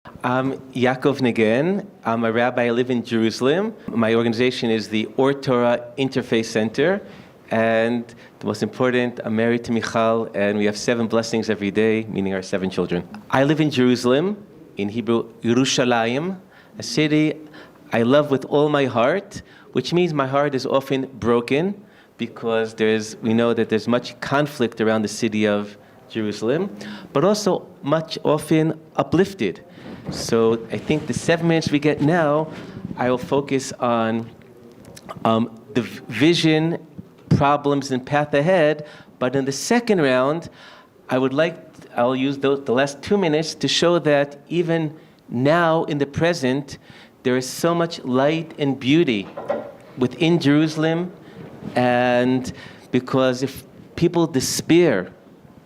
I'm Yakov Nagen. I'm a rabbi. I live in Jerusalem. My organization is the Or Torah Interfaith Center. And the most important, I'm married to Michal, and we have 7 blessings every day, meaning our 7 children. I live in Jerusalem, in Hebrew, Yerushalayim, a city I love with all my heart, which means my heart is often broken because we know that there's much conflict around the city of Jerusalem, but also often uplifted. So I think the 7 minutes we get now, I will focus on the vision, problems, and path ahead. But in the second round, I'll use the last 2 minutes to show that even now in the present, there is so much light and beauty within Jerusalem. And because if people despair,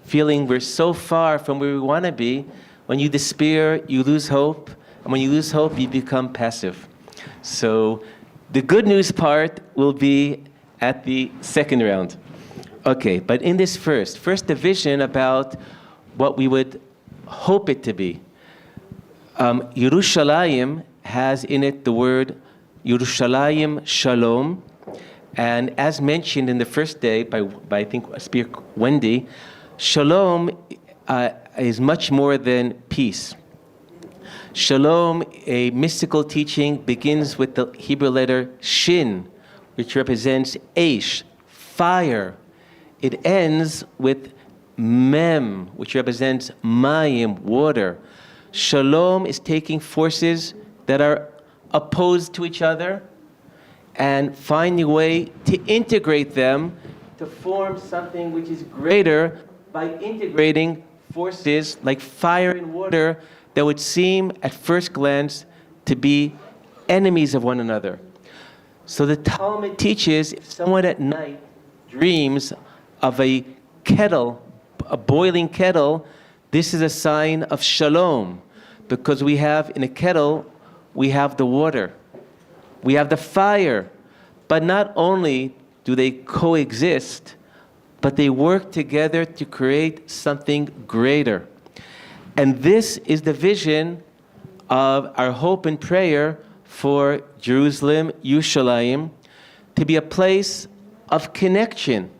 feeling we're so far from where we want to be, when you despair, you lose hope. And when you lose hope, you become passive. So the good news part will be at the second round. Okay, but in this first the vision about what we would hope it to be. Yerushalayim has in it the word Yerushalayim Shalom. And as mentioned in the first day by I think speaker Wendy, Shalom is much more than peace. Shalom, a mystical teaching, begins with the Hebrew letter Shin, which represents Eish, fire. It ends with Mem, which represents Mayim, water. Shalom is taking forces that are opposed to each other and finding a way to integrate them to form something which is greater by integrating forces like fire and water that would seem at first glance to be enemies of one another. So the Talmud teaches if someone at night dreams of a kettle, a boiling kettle, this is a sign of shalom, because we have in a kettle, we have the water, we have the fire, but not only do they coexist, but they work together to create something greater. And this is the vision of our hope and prayer for Jerusalem, Yerushalayim, to be a place of connection.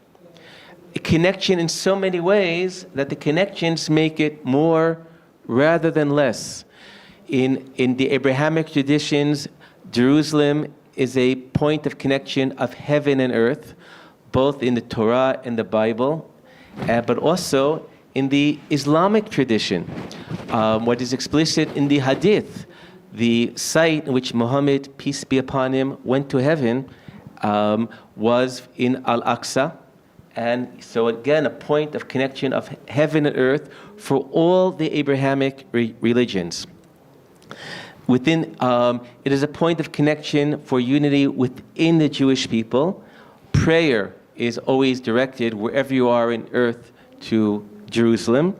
A connection in so many ways that the connections make it more rather than less. In the Abrahamic traditions, Jerusalem is a point of connection of heaven and earth, both in the Torah and the Bible, but also in the Islamic tradition. What is explicit in the Hadith, the site in which Muhammad, peace be upon him, went to heaven, was in Al-Aqsa. And so again, a point of connection of heaven and earth for all the Abrahamic religions. It is a point of connection for unity within the Jewish people. Prayer is always directed wherever you are in earth to Jerusalem.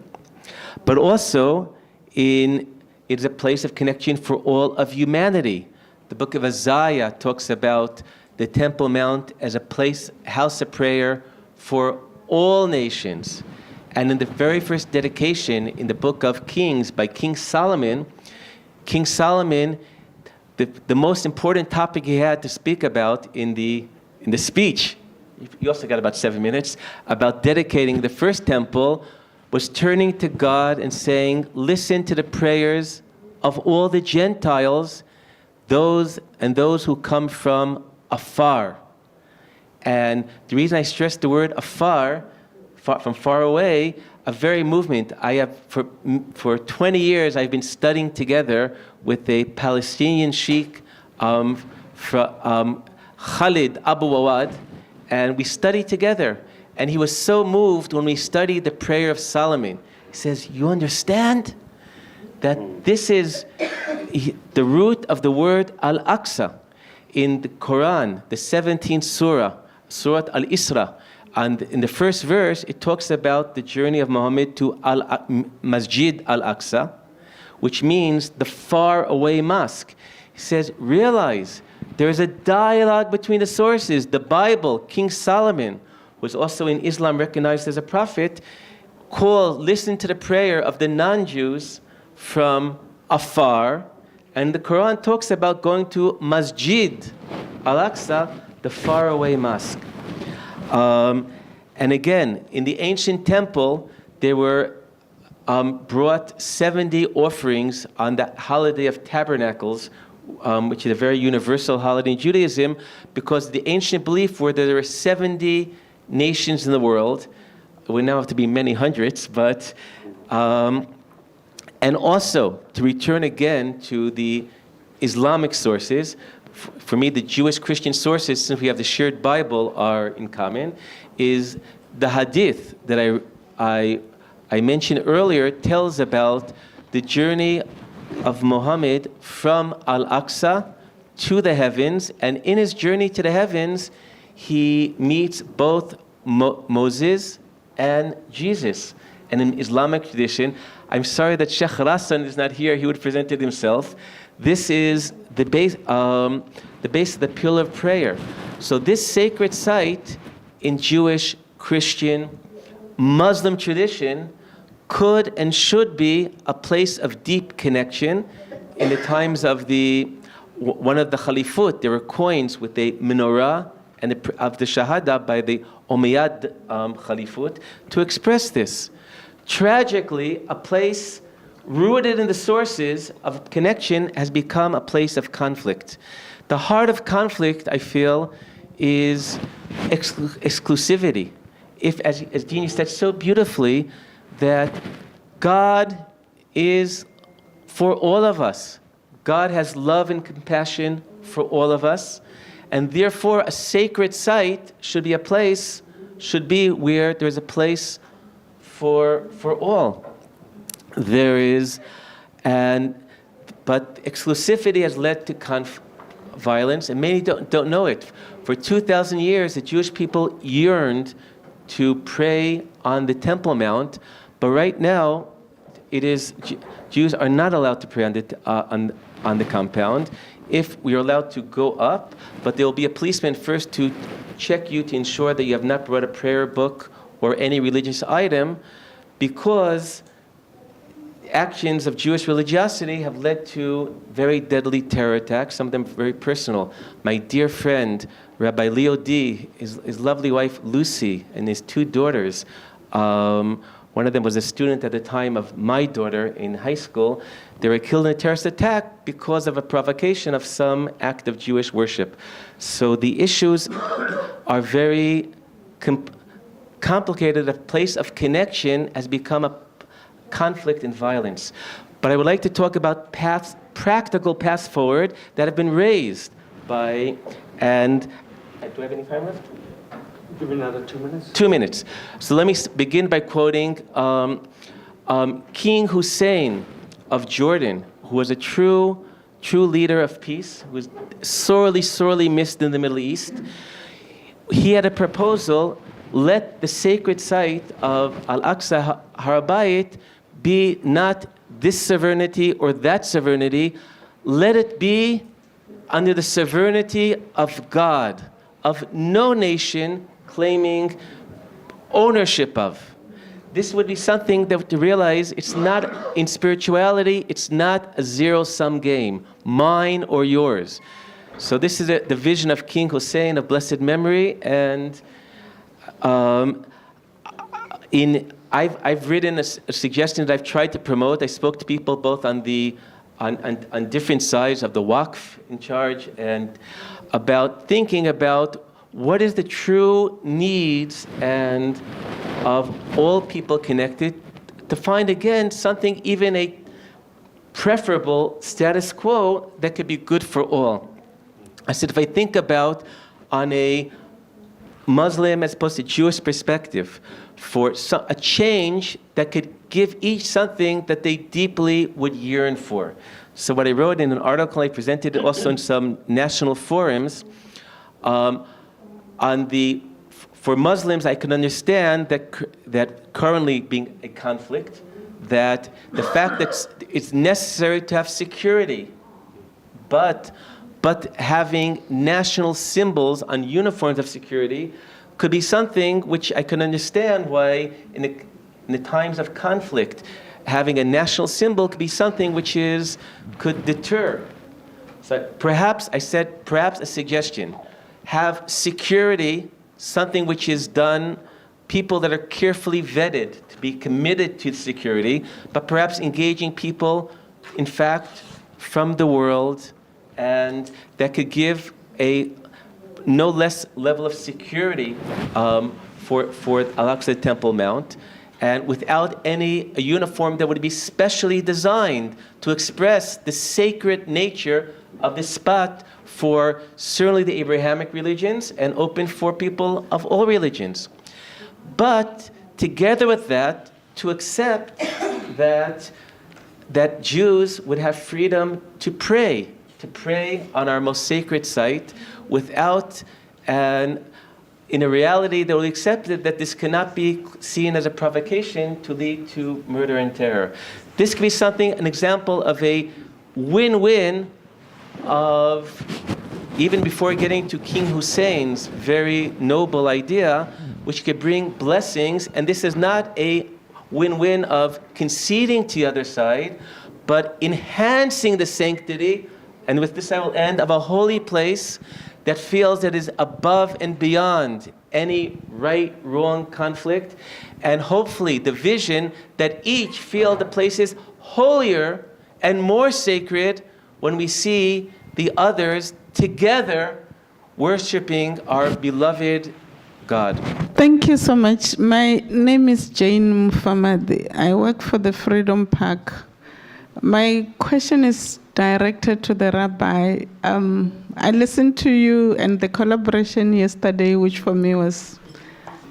But also, it is a place of connection for all of humanity. The book of Isaiah talks about the Temple Mount as a house of prayer for all nations. And in the very first dedication in the book of Kings by King Solomon, the most important topic he had to speak about in the speech, you also got about 7 minutes, about dedicating the first temple, was turning to God and saying, listen to the prayers of all the Gentiles, those who come from afar. And the reason I stress the word afar, from far away, a very movement. I have, for 20 years, I've been studying together with a Palestinian sheikh, Khalid Abu Wawad, and we studied together. And he was so moved when we studied the prayer of Solomon. He says, you understand that this is the root of the word Al-Aqsa in the Quran, the 17th surah, Surat Al-Isra. And in the first verse, it talks about the journey of Muhammad to Masjid Al-Aqsa, which means the far away mosque. He says, realize there is a dialogue between the sources. The Bible, King Solomon, who is also in Islam recognized as a prophet, listen to the prayer of the non-Jews from afar, and the Quran talks about going to Masjid Al-Aqsa, the faraway mosque. And again, in the ancient temple, there were brought 70 offerings on the holiday of Tabernacles, which is a very universal holiday in Judaism, because the ancient belief were that there were 70 nations in the world. We now have to be many hundreds, but and also to return again to the Islamic sources. For me, the Jewish Christian sources, since we have the shared Bible, are in common. Is the Hadith that I mentioned earlier tells about the journey of Muhammad from Al-Aqsa to the heavens, and in his journey to the heavens, he meets both Moses and Jesus. And in Islamic tradition, I'm sorry that Sheikh Rassan is not here, he would present it himself. This is the base of the pillar of prayer. So this sacred site in Jewish, Christian, Muslim tradition could and should be a place of deep connection. In the times of one of the Khalifut, there were coins with a menorah and of the Shahada by the Umayyad Khalifut to express this. Tragically, a place rooted in the sources of connection has become a place of conflict. The heart of conflict, I feel, is exclusivity. If, as Dini said so beautifully, that God is for all of us. God has love and compassion for all of us, and therefore a sacred site should be where there's a place for all. There is, but exclusivity has led to violence, and many don't know it. For 2,000 years, the Jewish people yearned to pray on the Temple Mount, but right now, Jews are not allowed to pray on the compound. If we are allowed to go up, but there will be a policeman first to check you to ensure that you have not brought a prayer book or any religious item, because actions of Jewish religiosity have led to very deadly terror attacks, some of them very personal. My dear friend, Rabbi Leo D., his lovely wife Lucy, and his two daughters, one of them was a student at the time of my daughter in high school. They were killed in a terrorist attack because of a provocation of some act of Jewish worship. So the issues are very complicated. A place of connection has become a conflict and violence. But I would like to talk about practical paths forward that have been raised by, and do I have any time left? Give another 2 minutes. 2 minutes. So let me begin by quoting King Hussein of Jordan, who was a true leader of peace, who was sorely missed in the Middle East. He had a proposal: let the sacred site of Al-Aqsa, Har Bayit, be not this sovereignty or that sovereignty. Let it be under the sovereignty of God, of no nation claiming ownership of. This would be something that to realize it's not, in spirituality, it's not a zero-sum game, mine or yours. So this is the vision of King Hussein of blessed memory, and I've written a suggestion that I've tried to promote. I spoke to people both on different sides of the Waqf in charge, and about thinking about what is the true needs and of all people connected, to find again something, even a preferable status quo that could be good for all. I said, if I think about on a Muslim as opposed to Jewish perspective, for a change that could give each something that they deeply would yearn for. So what I wrote in an article, I presented it also in some national forums, for Muslims, I can understand that currently being a conflict, that the fact that it's necessary to have security, but having national symbols on uniforms of security could be something which I can understand why in the times of conflict, having a national symbol could be something which could deter. So perhaps a suggestion. Have security, something which is done, people that are carefully vetted to be committed to security, but perhaps engaging people, in fact, from the world, and that could give a no less level of security for Al-Aqsa Temple Mount, and without a uniform that would be specially designed to express the sacred nature of this spot for certainly the Abrahamic religions and open for people of all religions. But together with that, to accept that Jews would have freedom to pray on our most sacred site without in a reality that will accept that this cannot be seen as a provocation to lead to murder and terror. This could be an example of a win-win of, even before getting to King Hussein's very noble idea, which could bring blessings, and this is not a win-win of conceding to the other side, but enhancing the sanctity, and with this I will end, of a holy place that feels that is above and beyond any right-wrong conflict, and hopefully the vision that each feel the place is holier and more sacred when we see the others together worshiping our beloved God. Thank you so much. My name is Jane Mufamadi. I work for the Freedom Park. My question is directed to the Rabbi. I listened to you and the collaboration yesterday, which for me was,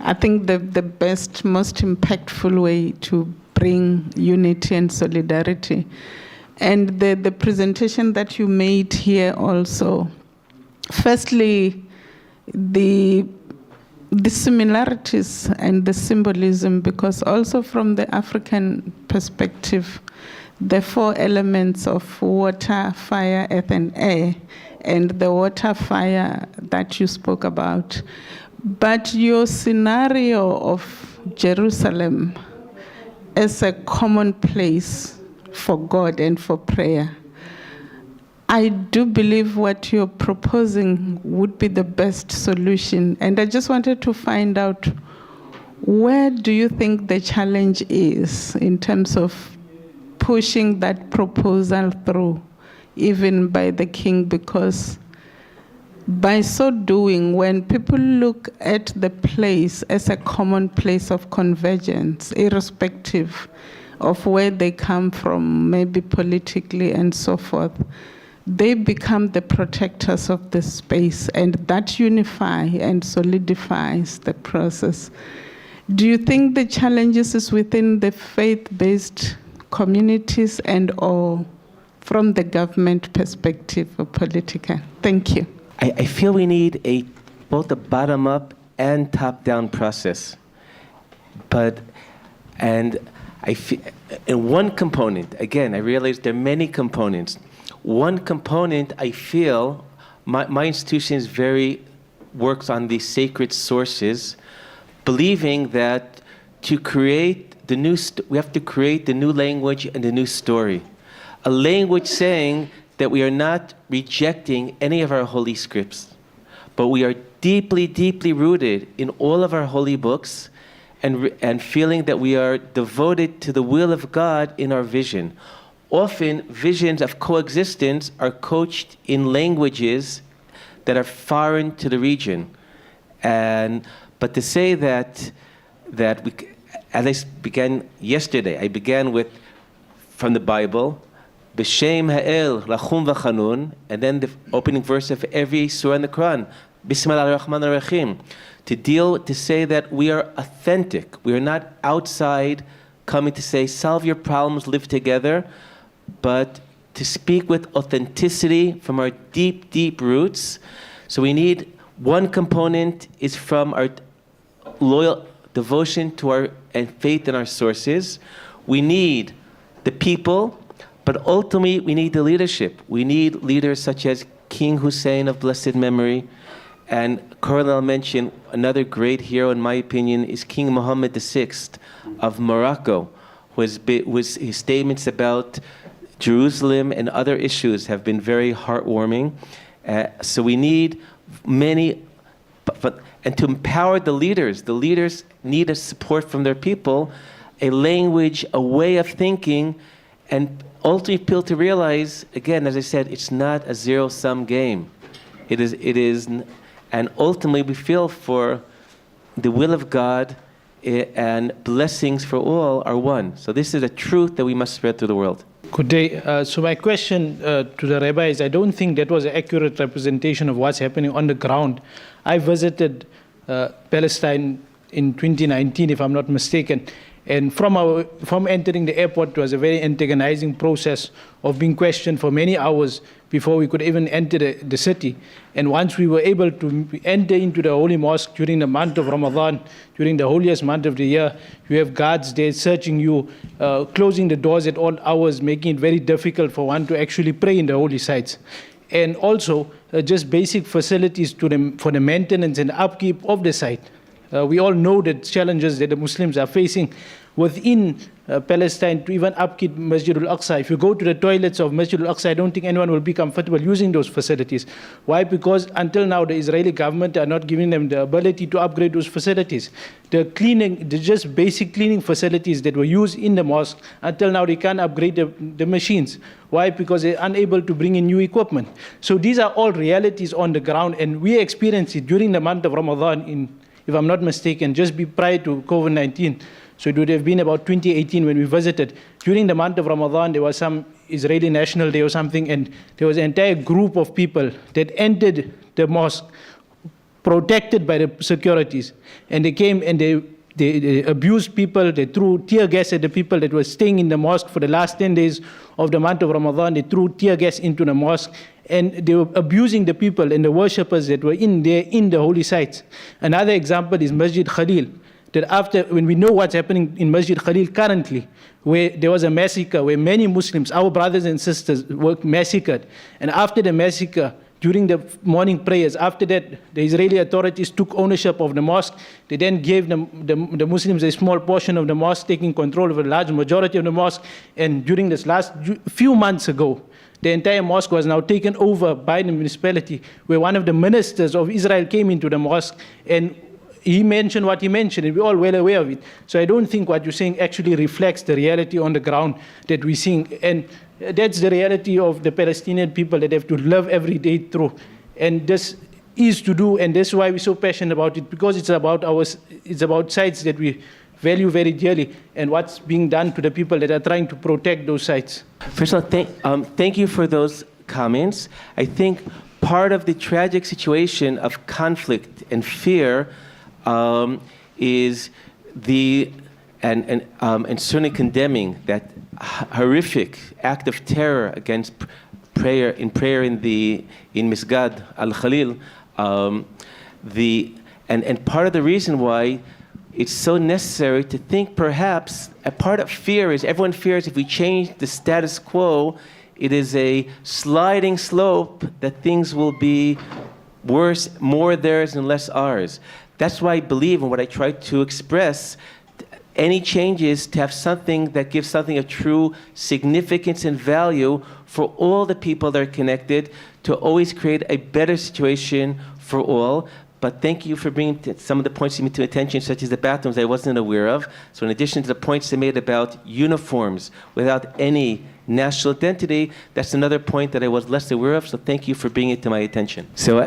I think, the best, most impactful way to bring unity and solidarity. And the presentation that you made here also. Firstly, the similarities and the symbolism, because also from the African perspective, the 4 elements of water, fire, earth, and air, and the water, fire that you spoke about. But your scenario of Jerusalem as a common place for God and for prayer, I do believe what you're proposing would be the best solution. And I just wanted to find out, where do you think the challenge is in terms of pushing that proposal through, even by the king? Because by so doing, when people look at the place as a common place of convergence, irrespective of where they come from, maybe politically and so forth, they become the protectors of the space, and that unifies and solidifies the process. Do you think the challenges is within the faith-based communities and or from the government perspective or political? Thank you. I feel we need both a bottom-up and top-down process. And I feel, in one component, again, I realize there are many components. One component, I feel, my institution works on the sacred sources, believing that to create we have to create the new language and the new story. A language saying that we are not rejecting any of our holy scripts, but we are deeply, deeply rooted in all of our holy books, and feeling that we are devoted to the will of God in our vision. Often, visions of coexistence are couched in languages that are foreign to the region. But to say that we, as I began yesterday, I began from the Bible, B'Shem Ha'el Rachum V'Chanun, and then the opening verse of every surah in the Quran, Bismillah ar-Rahman ar-Rahim, to say that we are authentic. We are not outside coming to say, solve your problems, live together, but to speak with authenticity from our deep, deep roots. So we need, one component is from our loyal devotion to and faith in our sources. We need the people, but ultimately we need the leadership. We need leaders such as King Hussein of blessed memory, and Cornell mentioned another great hero, in my opinion, is King Mohammed VI of Morocco, his statements about Jerusalem and other issues have been very heartwarming. So we need many, and to empower the leaders need a support from their people, a language, a way of thinking, and ultimately people to realize, again, as I said, it's not a zero-sum game. It is, and ultimately we feel for the will of God and blessings for all are one. So this is a truth that we must spread to the world. Good day. So my question to the Rabbi is, I don't think that was an accurate representation of what's happening on the ground. I visited Palestine in 2019, if I'm not mistaken. And from entering the airport, it was a very antagonizing process of being questioned for many hours before we could even enter the city. And once we were able to enter into the Holy Mosque during the month of Ramadan, during the holiest month of the year, you have guards there searching you, closing the doors at all hours, making it very difficult for one to actually pray in the holy sites. And also, just basic facilities for the maintenance and upkeep of the site. We all know the challenges that the Muslims are facing within Palestine to even upkeep Masjid al-Aqsa. If you go to the toilets of Masjid al-Aqsa, I don't think anyone will be comfortable using those facilities. Why? Because until now, the Israeli government are not giving them the ability to upgrade those facilities. The just basic cleaning facilities that were used in the mosque, until now they can't upgrade the machines. Why? Because they're unable to bring in new equipment. So these are all realities on the ground, and we experienced it during the month of Ramadan if I'm not mistaken, just prior to COVID-19. So it would have been about 2018 when we visited. During the month of Ramadan, there was some Israeli National Day or something, and there was an entire group of people that entered the mosque, protected by the securities. And they came and they abused people, they threw tear gas at the people that were staying in the mosque for the last 10 days of the month of Ramadan. They threw tear gas into the mosque, and they were abusing the people and the worshippers that were in there in the holy sites. Another example is Masjid Khalil, that when we know what's happening in Masjid Khalil currently, where there was a massacre, where many Muslims, our brothers and sisters, were massacred. And after the massacre, during the morning prayers, after that, the Israeli authorities took ownership of the mosque. They then gave the Muslims a small portion of the mosque, taking control of a large majority of the mosque. And during this last few months ago, the entire mosque was now taken over by the municipality, where one of the ministers of Israel came into the mosque, and he mentioned what he mentioned, and we're all well aware of it. So I don't think what you're saying actually reflects the reality on the ground that we're seeing. And that's the reality of the Palestinian people that have to live every day through. And this is to do, and that's why we're so passionate about it, because it's about sites that we value very dearly, and what's being done to the people that are trying to protect those sites. First of all, thank you for those comments. I think part of the tragic situation of conflict and fear is and certainly condemning that horrific act of terror against prayer in Misgad al-Khalil. And part of the reason why it's so necessary to think perhaps a part of fear is everyone fears if we change the status quo, it is a sliding slope that things will be worse, more theirs and less ours. That's why I believe in what I try to express, any changes to have something that gives something of true significance and value for all the people that are connected, to always create a better situation for all. But thank you for bringing some of the points to me to attention, such as the bathrooms I wasn't aware of. So in addition to the points they made about uniforms without any national identity, that's another point that I was less aware of. So thank you for bringing it to my attention. So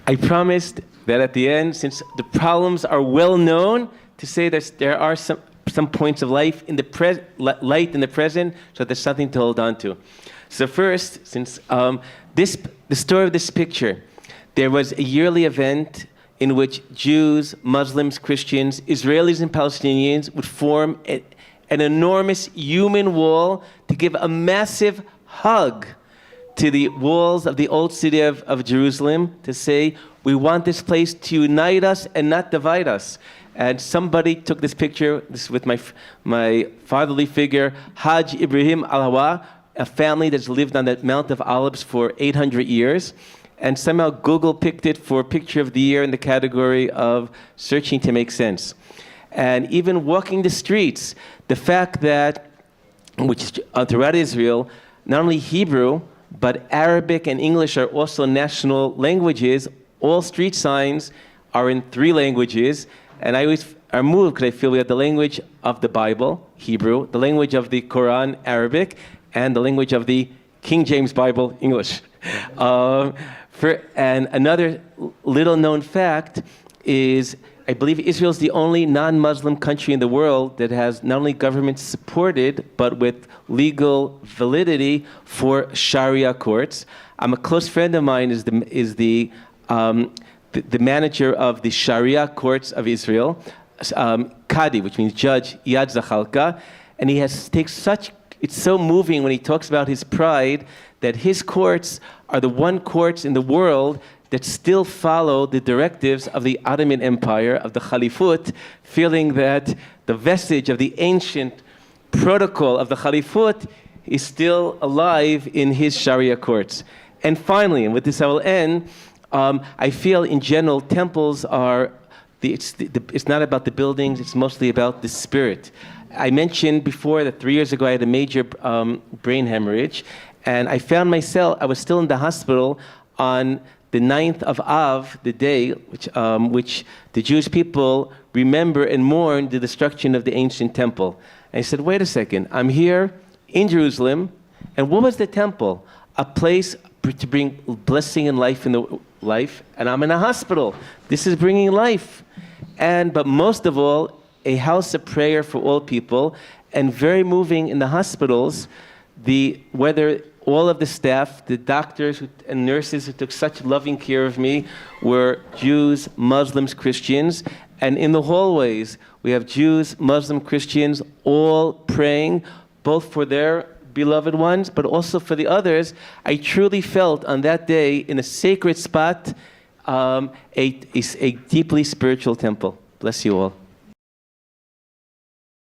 I promised that at the end, since the problems are well known, to say that there are some points of life in the light in the present, so there's something to hold on to. So first, since the story of this picture, there was a yearly event in which Jews, Muslims, Christians, Israelis, and Palestinians would form an enormous human wall to give a massive hug to the walls of the old city of Jerusalem, to say, we want this place to unite us and not divide us. And somebody took this picture, this with my fatherly figure, Hajj Ibrahim Al-Hawa, a family that's lived on the Mount of Olives for 800 years. And somehow Google picked it for Picture of the Year in the category of searching to make sense. And even walking the streets, the fact that which is throughout Israel, not only Hebrew, but Arabic and English are also national languages. All street signs are in 3 languages, and I always are moved because I feel we have the language of the Bible, Hebrew, the language of the Quran, Arabic, and the language of the King James Bible, English. And another little-known fact is, I believe Israel is the only non-Muslim country in the world that has not only government supported, but with legal validity for Sharia courts. A close friend of mine is the manager of the Sharia courts of Israel, Qadi, which means judge, Yad Zachalka, and it's so moving when he talks about his pride that his courts are the one courts in the world that still follow the directives of the Ottoman Empire, of the Caliphate, feeling that the vestige of the ancient protocol of the Caliphate is still alive in his Sharia courts. And finally, and with this I will end, I feel in general temples are, it's not about the buildings, it's mostly about the spirit. I mentioned before that 3 years ago I had a major brain hemorrhage, and I found myself, I was still in the hospital on the 9th of Av, the day which the Jewish people remember and mourn the destruction of the ancient temple. And I said, wait a second, I'm here in Jerusalem, and what was the temple? A place to bring blessing and life in the life, and I'm in a hospital. This is bringing life. But most of all, a house of prayer for all people, and very moving in the hospitals, whether all of the staff, the doctors and nurses who took such loving care of me were Jews, Muslims, Christians, and in the hallways we have Jews, Muslim, Christians, all praying, both for their beloved ones, but also for the others. I truly felt on that day in a sacred spot, a deeply spiritual temple. Bless you all.